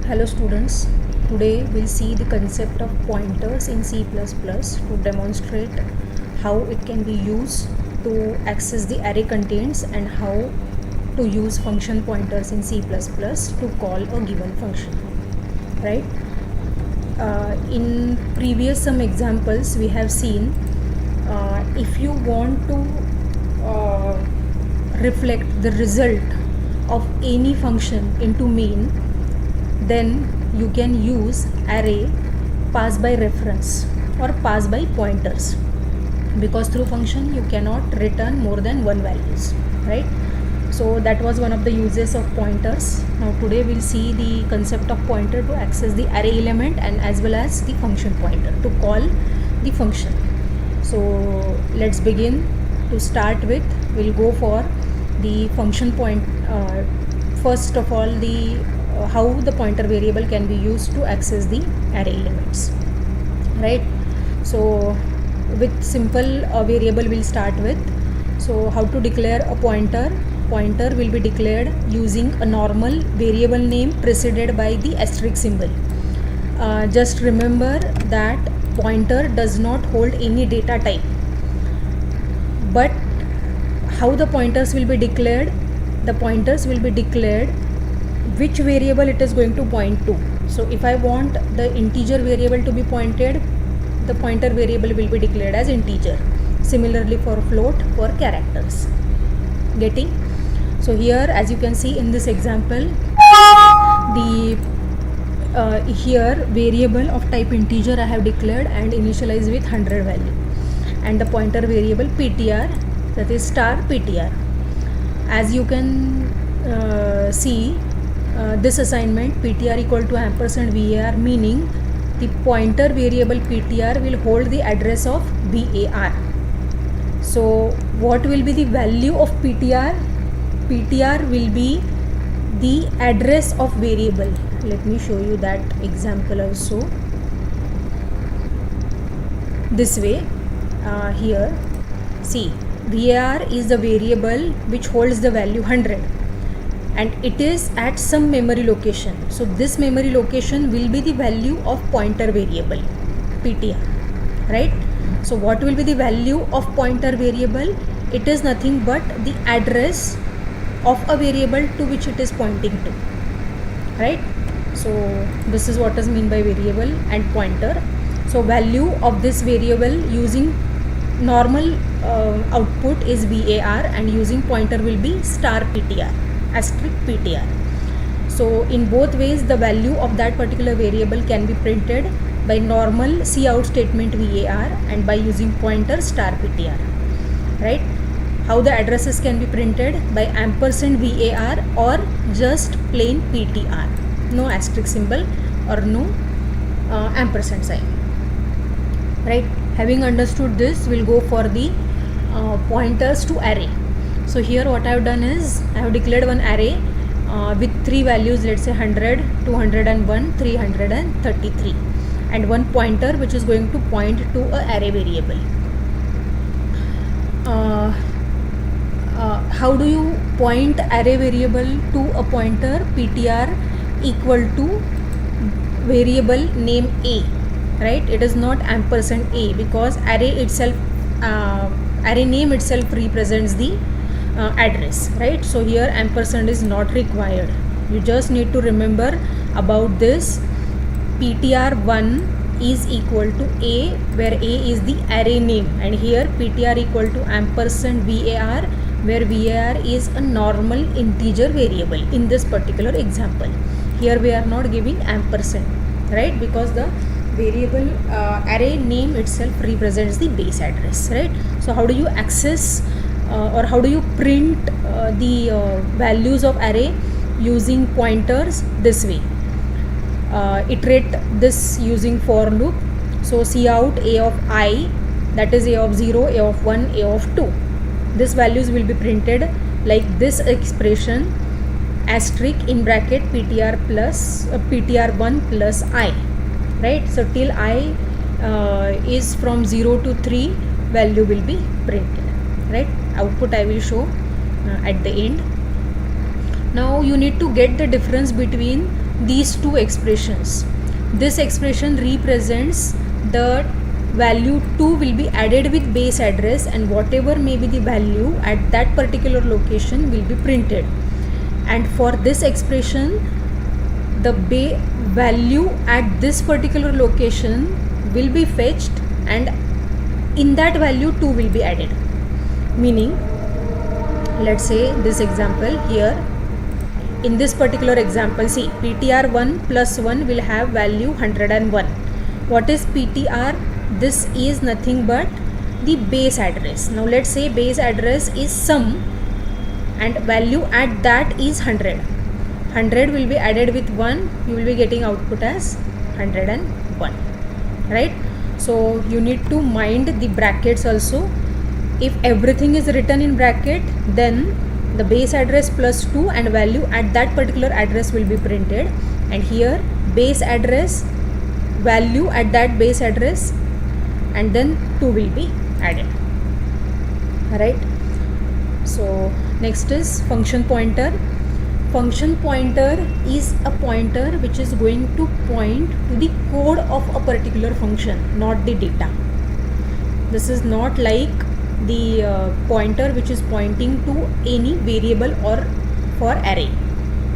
Hello students, today we'll see the concept of pointers in C++ to demonstrate how it can be used to access the array contents and how to use function pointers in C++ to call a given function, right? In previous some examples we have seen if you want to reflect the result of any function into main, then you can use array pass by reference or pass by pointers, because through function you cannot return more than one values, right? So that was one of the uses of pointers. Now today we'll see the concept of pointer to access the array element and as well as the function pointer to call the function. So let's begin. To start with, we'll go for the function point. First of all, the how the pointer variable can be used to access the array elements, right? So with simple variable we'll start with. So how to declare a pointer will be declared using a normal variable name preceded by the asterisk symbol. Just remember that pointer does not hold any data type, but how the pointers will be declared? The pointers will be declared which variable it is going to point to. So if I want the integer variable to be pointed, the pointer variable will be declared as integer. Similarly for float, for characters. Getting? So here, as you can see in this example, the here variable of type integer I have declared and initialized with 100 value, and the pointer variable ptr, that is star ptr. As you can see, this assignment ptr equal to ampersand var, meaning the pointer variable ptr will hold the address of var. So what will be the value of ptr? Ptr will be the address of variable. Let me show you that example also. This way, here see, var is the variable which holds the value 100 and it is at some memory location. So this memory location will be the value of pointer variable ptr, right? So what will be the value of pointer variable? It is nothing but the address of a variable to which it is pointing to, right? So this is what is meant by variable and pointer. So value of this variable using normal output is var and using pointer will be star ptr, asterisk ptr. So in both ways the value of that particular variable can be printed by normal cout statement var and by using pointer star ptr, right? How the addresses can be printed? By ampersand var or just plain ptr, no asterisk symbol or no ampersand sign, right? Having understood this, we'll go for the pointers to array. So here what I have done is I have declared one array with three values, let's say 100, 201, 333, and one pointer which is going to point to a array variable. How do you point array variable to a pointer? Ptr equal to variable name a, right? It is not ampersand a because array itself, array name itself represents the address, right? So here ampersand is not required. You just need to remember about this. ptr1 is equal to a, where a is the array name, and here ptr equal to ampersand var, where var is a normal integer variable in this particular example. Here we are not giving ampersand, right? Because the variable array name itself represents the base address, right? So how do you access or how do you print the values of array? Using pointers this way. Iterate this using for loop. So cout a of I, that is a of 0, a of 1, a of 2. These values will be printed like this expression, asterisk in bracket ptr plus ptr1 plus I, right? So till I is from 0 to 3, value will be printed, right? Output I will show at the end. Now you need to get the difference between these two expressions. This expression represents the value 2 will be added with base address, and whatever may be the value at that particular location will be printed. And for this expression, the value at this particular location will be fetched, and in that value 2 will be added. Meaning, let's say this example here, in this particular example, see, PTR1 plus 1 will have value 101. What is PTR? This is nothing but the base address. Now let's say base address is sum and value at that is 100. 100 will be added with 1, you will be getting output as 101, right? So you need to mind the brackets also. If everything is written in bracket, then the base address plus 2 and value at that particular address will be printed, and here base address, value at that base address, and then 2 will be added, right? So next is function pointer. Function pointer is a pointer which is going to point to the code of a particular function, not the data. This is not like the pointer which is pointing to any variable or for array,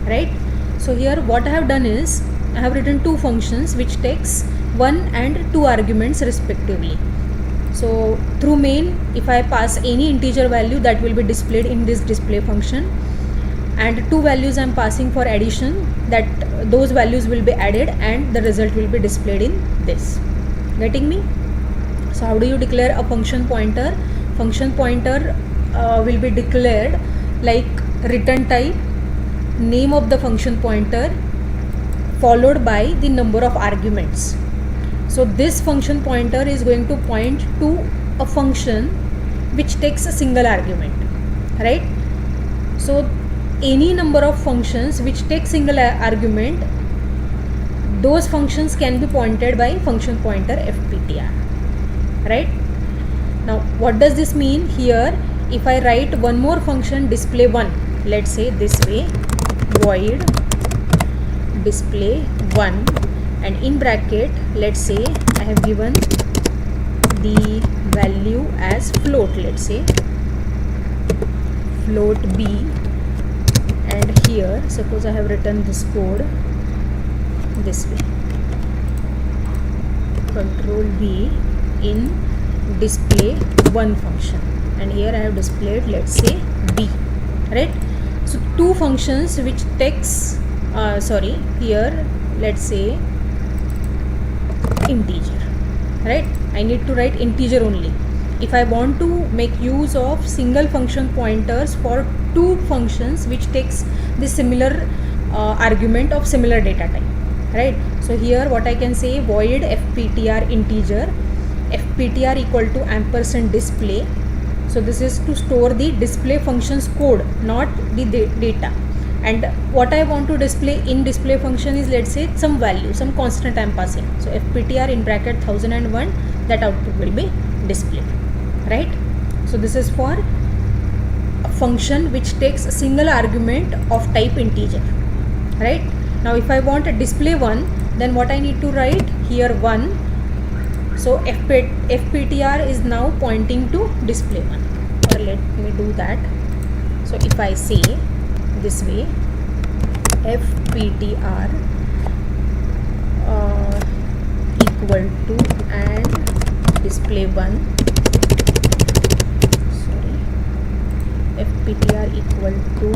right? So here what I have done is I have written two functions which takes 1 and 2 arguments respectively. So through main, if I pass any integer value, that will be displayed in this display function, and 2 values I am passing for addition, that those values will be added and the result will be displayed in this. Getting me? So how do you declare a function pointer? Function pointer will be declared like return type, name of the function pointer, followed by the number of arguments. So this function pointer is going to point to a function which takes a single argument, right? So any number of functions which take single argument, those functions can be pointed by function pointer fptr, right? Now what does this mean? Here if I write one more function display 1, let's say this way, void display 1, and in bracket let's say I have given the value as float, let's say float b, and here suppose I have written this code this way, control v in display 1 function, and here I have displayed let's say b, right? So two functions which takes here let's say integer, right? I need to write integer only. If I want to make use of single function pointers for two functions which takes the similar argument of similar data type, right? So here what I can say, void fptr integer, fptr equal to ampersand display. So this is to store the display function's code, not the data. And what I want to display in display function is let's say some value, some constant I am passing. So fptr in bracket 1001, that output will be displayed, right? So this is for a function which takes a single argument of type integer, right? Now if I want a display 1, then what I need to write here 1. So fptr is now pointing to display 1. Or let me do that. So if I say this way, fptr equal to and display 1, fptr equal to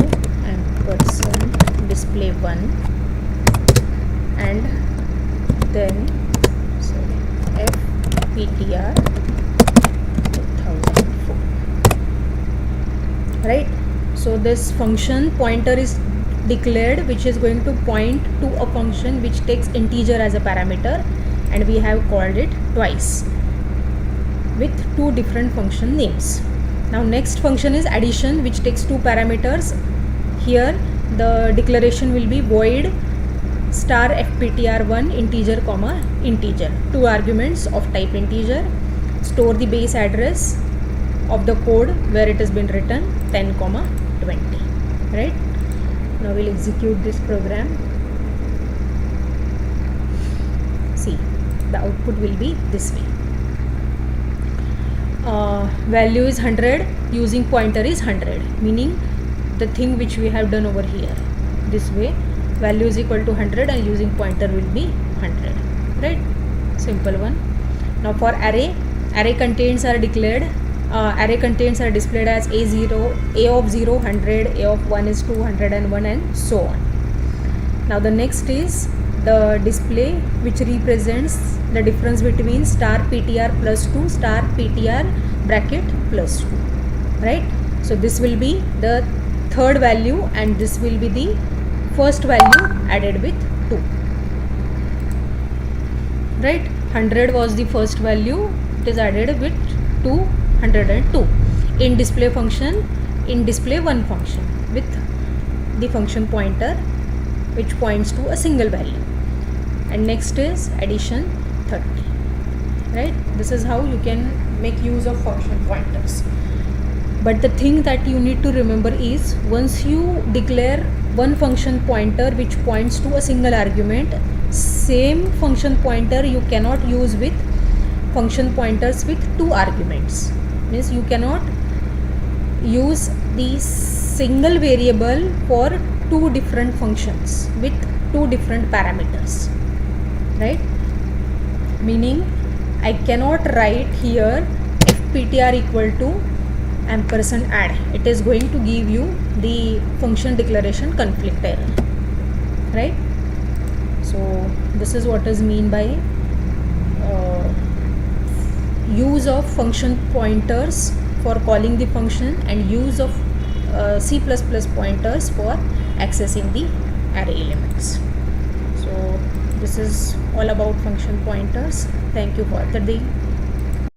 ampersand display 1, and then fptr 2004, right? So this function pointer is declared which is going to point to a function which takes integer as a parameter, and we have called it twice with two different function names. Now next function is addition, which takes two parameters. Here the declaration will be void star fptr1 integer comma integer, two arguments of type integer, store the base address of the code where it has been written 10 comma 20, right? Now we'll execute this program. the output will be this way. Value is 100, using pointer is 100, meaning the thing which we have done over here. This way, value is equal to 100 and using pointer will be 100, right? Simple one. Now for array contents are declared. Array contents are displayed as A0, A of 0 100, A of 1 is 201 and so on. Now the next is the display which represents the difference between star PTR plus 2 star PTR bracket plus 2, right? So this will be the third value and this will be the first value added with 2, right? 100 was the first value, it is added with 202 in display function, in display one function with the function pointer which points to a single value. And next is addition 30, right? This is how you can make use of function pointers. But the thing that you need to remember is, once you declare one function pointer which points to a single argument, same function pointer you cannot use with function pointers with two arguments. Means you cannot use the single variable for two different functions with two different parameters, right? Meaning I cannot write here fptr equal to ampersand add. It is going to give you the function declaration conflict error, right? So this is what is mean by use of function pointers for calling the function and use of C++ pointers for accessing the array elements. So this is all about function pointers. Thank you for the day.